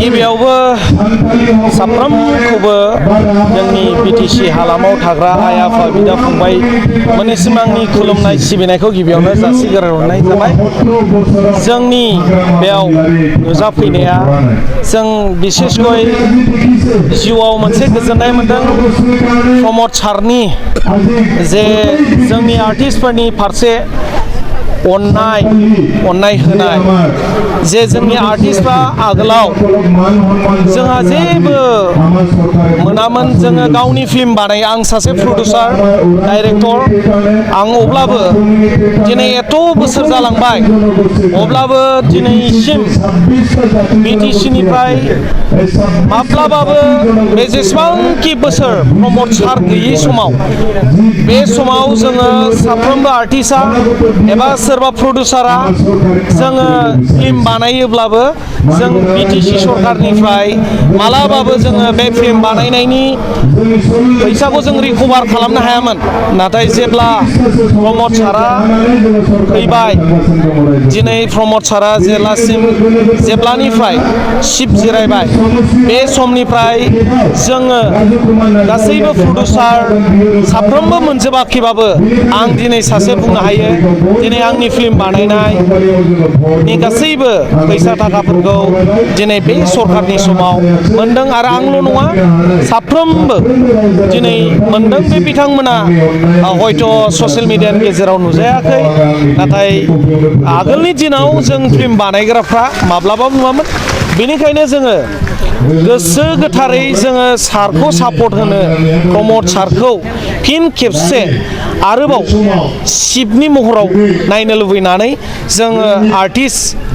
गिबियावबो साफ्रोमखौबो जोंनि बिटिसि हालामाव थाग्रा आइ आफा बिदा फंबाय मोननिसिम आंनि खुलुमनाय सिबिनायखौ गिबियावनो जासिग्रोनाय जाबाय। जोंनि बेयाव नुजाफैनाया जों बिसेसकय जिउआव मोनसे गोजोननाय मोनदों। प्रमद सारनि जे जोंनि आर्टिस्टफोरनि फारसे अननाय होनाय, जे जोंनि आर्टिस्टफ्रा आगोलाव जोंहा जेबो मोनामोन, जोङो गावनि फिल्म बानायो। आं सासे प्रडिउसार डाइरेक्टर, आं अब्लाबो दिनै एथ' बोसोर जालांबाय, अब्लाबो दिनैसिम बिटिसिनिफ्राय माब्लाबाबो बे जेसेबांखि बोसोर प्रमद सार गैयै समाव, बे समाव जोङो साफ्रोमबो आर्टिस्टआ एबा सोरबा प्रडिउसारा जोङो फिल्म बानायोब्लाबो जों बिटिसि सरकारनिफ्राय मालाबाबो जोङो बे फिल्म बानायनायनि फैसाखौ जों रिकभार खालामनो हायामोन। नाथाय जेब्ला प्रमद सारा फैबाय, दिनै प्रमद सारा जेब्लानिफ्राय सिट जिरायबाय, बे समनिफ्राय जोङो गासैबो प्रडिउसार साफ्रोमबो मोनजोबाखैबाबो आं दिनै सासे बुंनो हायो, दिनै आंनि फिल्म बानायनायनि गासैबो फैसा थाखाफोरखौ दिनै बे सरकारनि समाव मोनदों। आरो आंल' नङा, साफ्रोमबो दिनै मोनदों। बे बिथांमोना हयथ' ससियेल मिडियानि गेजेराव नुजायाखै, नाथाय आगोलनि दिनाव जों फिल्म बानायग्राफ्रा माब्लाबाबो नुवामोन। बेनिखायनो जोङो गोसो गोथारै जोङो सारखौ सापर्ट होनो, प्रमद सारखौ फिन खेबसे आरोबाव शिबनि महराव नायनो लुबैनानै जोङो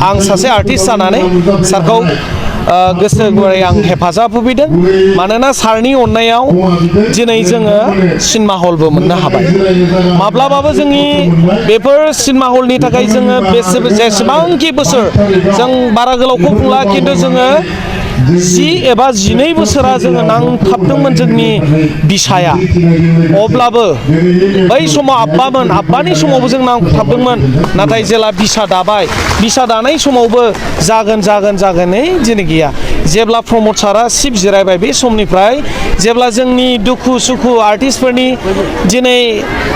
आं सासे आर्टिस्ट जानानै सारखौ गोसो गुवारै आं हेफाजाब होफैदों। मानोना सारनि अननायाव दिनै जोङो सिनेमा हलबो मोननो हाबाय। माब्लाबाबो जोंनि बेफोर सिनेमा हलनि थाखाय जोङो जेसेबांखि बोसोर, जों बारा गोलावखौ बुंला, खिन्थु जोङो 10 एबा 12 बोसोरा जोङो नांथाबदोंमोन जोंनि बिसाया। अब्लाबो बै समाव आब्बानि समावबो जों नांथाबदोंमोन। नाथाय जेला बिसा दाबाय, बिसा दानाय समावबो जागोनै दिनै गैया। जेब्ला प्रमद सारा सिट जिरायबाय, बे समनिफ्राय जेब्ला जोंनि दुखु सुखु आर्टिस्टफोरनि दिनै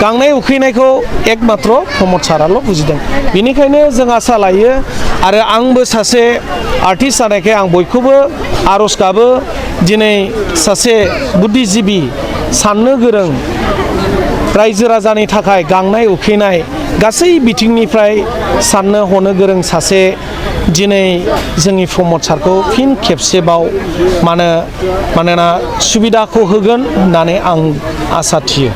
गांनाय उखैनायखौ एकमात्र प्रमद साराल' बुजिदों। बेनिखायनो जों आसा लायो, आरो आंबो सासे आर्टिस्ट जानायखाय आं बयखौबो आर'ज गाबो, दिनै सासे बुद्धिजिबि, साननो गोरों, रायजो राजानि थाखाय गांनाय उखैनाय गासै बिथिंनिफ्राय साननो हनो गोरों सासे दिनै जोंनि प्रमद सारखौ फिन खेबसेबाव मानोना सुबिदाखौ होगोन होननानै आं आसा थियो।